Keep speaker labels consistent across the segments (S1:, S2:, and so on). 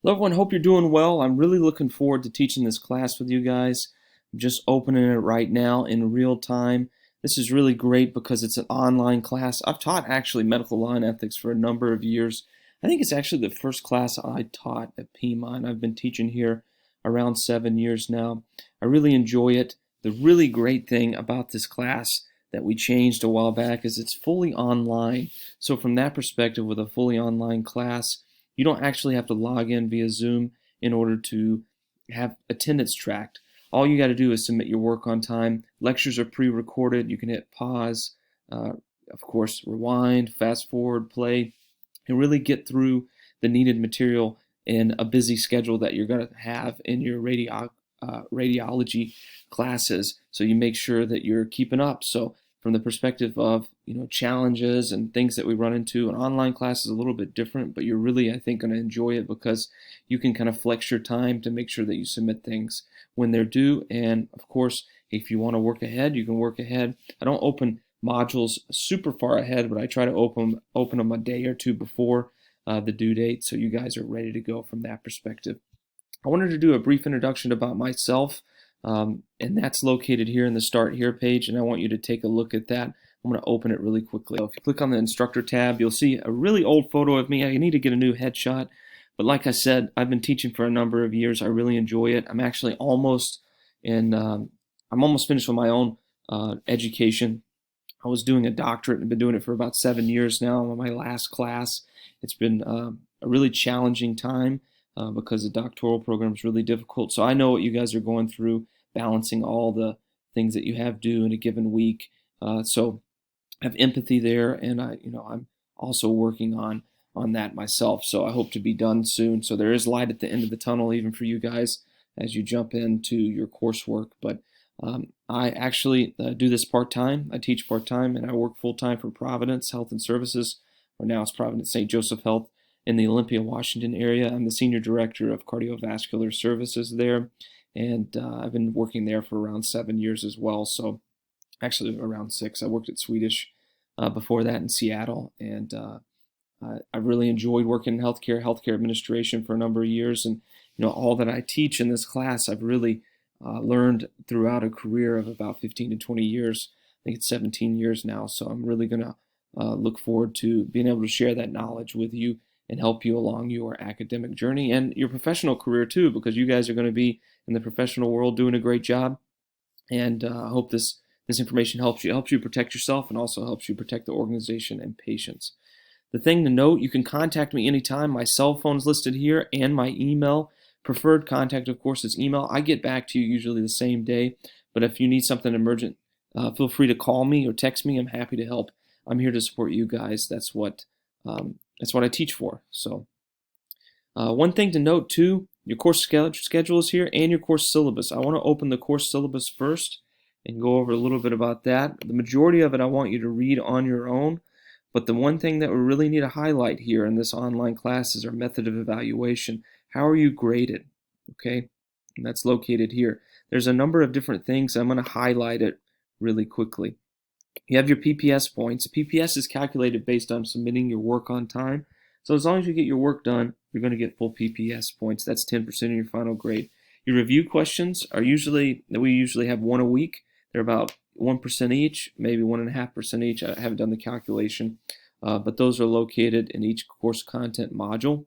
S1: Hello everyone, hope you're doing well. I'm really looking forward to teaching this class with you guys. I'm just opening it right now in real time. This is really great because it's an online class. I've taught actually medical law and ethics for a number of years. I think it's actually the first class I taught at Pima, and I've been teaching here around 7 years now. I really enjoy it. The really great thing about this class that we changed a while back is it's fully online. So from that perspective, with a fully online class, you don't actually have to log in via Zoom in order to have attendance tracked. All you got to do is submit your work on time. Lectures are pre-recorded. You can hit pause, uh, of course, rewind, fast forward, play, and really get through the needed material in a busy schedule that you're going to have in your radiology classes. So you make sure that you're keeping up. So from the perspective of challenges and things that we run into, an online class is a little bit different, but you're really, I think, going to enjoy it because you can kind of flex your time to make sure that you submit things when they're due. And of course, if you want to work ahead, you can work ahead. I don't open modules super far ahead, but I try to open them a day or two before the due date, so you guys are ready to go from that perspective. I wanted to do a brief introduction about myself, and that's located here in the Start Here page, and I want you to take a look at that. I'm going to open it really quickly. So if you click on the instructor tab, you'll see a really old photo of me. I need to get a new headshot, but like I said, I've been teaching for a number of years. I really enjoy it. I'm actually almost I'm almost finished with my own education. I was doing a doctorate and been doing it for about 7 years now. I'm on my last class. It's been a really challenging time because the doctoral program is really difficult. So I know what you guys are going through, balancing all the things that you have due in a given week. So I have empathy there, and I'm also working on that myself. So I hope to be done soon. So there is light at the end of the tunnel, even for you guys as you jump into your coursework. But I actually do this part-time. I teach part-time, and I work full-time for Providence Health and Services, or now it's Providence St. Joseph Health in the Olympia, Washington area. I'm the Senior Director of Cardiovascular Services there, and I've been working there for around 7 years as well. So actually around 6. I worked at Swedish before that in Seattle, and I really enjoyed working in healthcare administration for a number of years, and all that I teach in this class, I've really learned throughout a career of about 15 to 20 years. I think it's 17 years now, so I'm really going to look forward to being able to share that knowledge with you and help you along your academic journey and your professional career too, because you guys are going to be in the professional world doing a great job. And I hope this information helps you protect yourself and also helps you protect the organization and patients. The thing to note, you can contact me anytime. My cell phone is listed here and my email. Preferred contact, of course, is email. I get back to you usually the same day, but if you need something emergent, feel free to call me or text me. I'm happy to help. I'm here to support you guys. That's what I teach for. So one thing to note too, your course schedule is here and your course syllabus. I want to open the course syllabus first and go over a little bit about that. The majority of it I want you to read on your own, but the one thing that we really need to highlight here in this online class is our method of evaluation. How are you graded? Okay, and that's located here. There's a number of different things. I'm going to highlight it really quickly. You have your PPS points. PPS is calculated based on submitting your work on time. So as long as you get your work done, you're going to get full PPS points. That's 10% of your final grade. Your review questions we usually have one a week. They're about 1% each, maybe 1.5% each. I haven't done the calculation, but those are located in each course content module.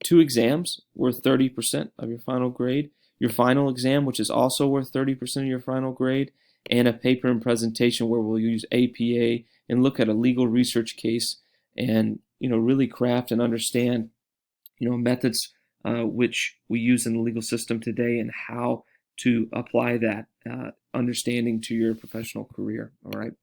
S1: 2 exams worth 30% of your final grade. Your final exam, which is also worth 30% of your final grade, and a paper and presentation where we'll use APA and look at a legal research case and really craft and understand methods which we use in the legal system today and how to apply that understanding to your professional career. All right,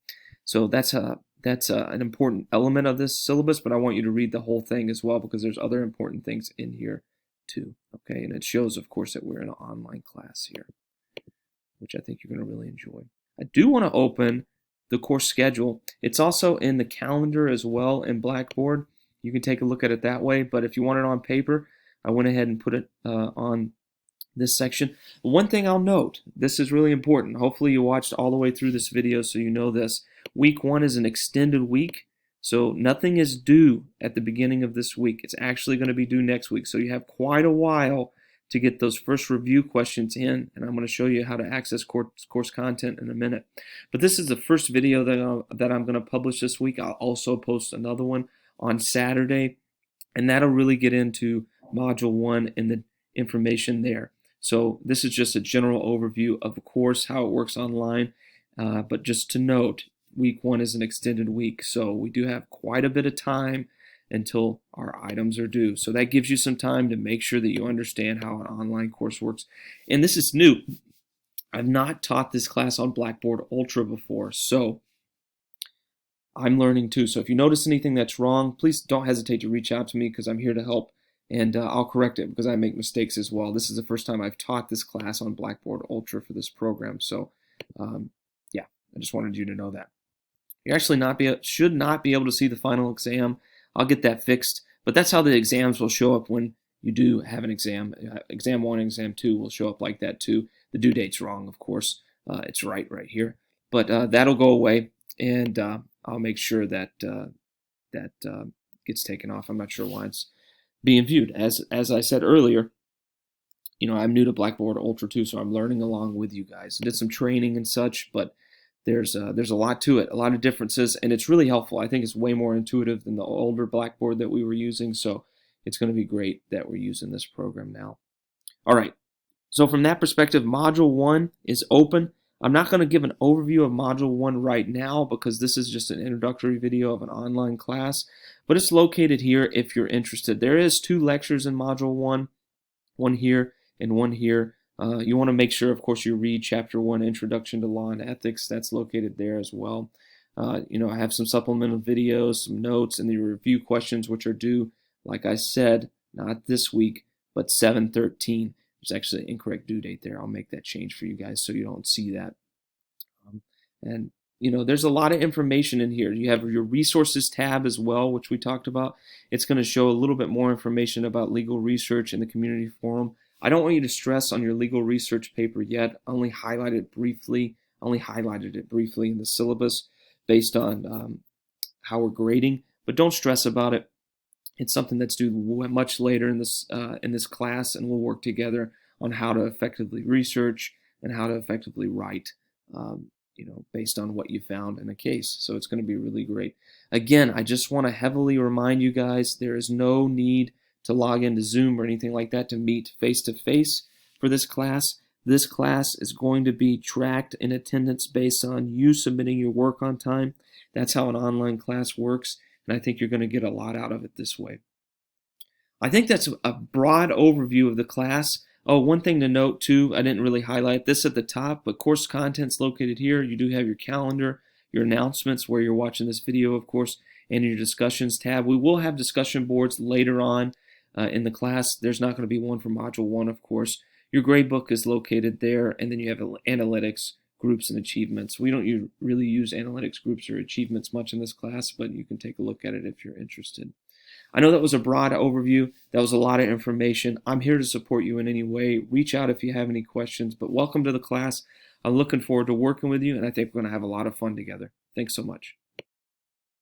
S1: so that's an important element of this syllabus, but I want you to read the whole thing as well because there's other important things in here too. Okay, and it shows, of course, that we're in an online class here, which I think you're going to really enjoy. I do want to open the course schedule. It's also in the calendar as well in Blackboard. You can take a look at it that way, but if you want it on paper, I went ahead and put it on this section. One thing I'll note, this is really important. Hopefully you watched all the way through this video so you know this. Week 1 is an extended week, So nothing is due at the beginning of this week. It's actually going to be due next week. So you have quite a while to get those first review questions in, and I'm going to show you how to access course content in a minute. But this is the first video that I'm going to publish this week. I'll also post another one on Saturday, and that'll really get into Module 1 and the information there. So this is just a general overview of the course, how it works online, but just to note, week 1 is an extended week, so we do have quite a bit of time until our items are due. So that gives you some time to make sure that you understand how an online course works. And this is new. I've not taught this class on Blackboard Ultra before, so I'm learning too. So if you notice anything that's wrong, please don't hesitate to reach out to me because I'm here to help, and I'll correct it because I make mistakes as well. This is the first time I've taught this class on Blackboard Ultra for this program, so yeah, I just wanted you to know that. You actually should not be able to see the final exam. I'll get that fixed, but that's how the exams will show up when you do have an exam. Exam 1 and Exam 2 will show up like that too. The due date's wrong, of course. It's right here. But that'll go away, and I'll make sure that that gets taken off. I'm not sure why it's being viewed. As I said earlier, you know, I'm new to Blackboard Ultra too, so I'm learning along with you guys. I did some training and such, but there's a lot to it, a lot of differences, and it's really helpful. I think it's way more intuitive than the older Blackboard that we were using, so it's going to be great that we're using this program now. All right, so from that perspective, Module 1 is open. I'm not going to give an overview of Module 1 right now because this is just an introductory video of an online class, but it's located here if you're interested. There is 2 lectures in Module 1, one here and one here. You want to make sure, of course, you read Chapter 1, Introduction to Law and Ethics. That's located there as well. You know, I have some supplemental videos, some notes, and the review questions, which are due, like I said, not this week, but 7/13. There's actually an incorrect due date there. I'll make that change for you guys so you don't see that. And you know, there's a lot of information in here. You have your resources tab as well, which we talked about. It's going to show a little bit more information about legal research in the community forum. I don't want you to stress on your legal research paper yet. I only highlighted it briefly. In the syllabus based on how we're grading, but don't stress about it. It's something that's due much later in this class, and we'll work together on how to effectively research and how to effectively write, you know, based on what you found in a case. So it's going to be really great. Again, I just want to heavily remind you guys, there is no need to log into Zoom or anything like that to meet face-to-face for this class. This class is going to be tracked in attendance based on you submitting your work on time. That's how an online class works, and I think you're going to get a lot out of it this way. I think that's a broad overview of the class. Oh, one thing to note too, I didn't really highlight this at the top, but course content's located here. You do have your calendar, your announcements where you're watching this video, of course, and your discussions tab. We will have discussion boards later on in the class. There's not going to be one for Module 1, of course. Your gradebook is located there, and then you have analytics, groups, and achievements. We don't really use analytics, groups, or achievements much in this class, but you can take a look at it if you're interested. I know that was a broad overview. That was a lot of information. I'm here to support you in any way. Reach out if you have any questions, but welcome to the class. I'm looking forward to working with you, and I think we're going to have a lot of fun together. Thanks so much.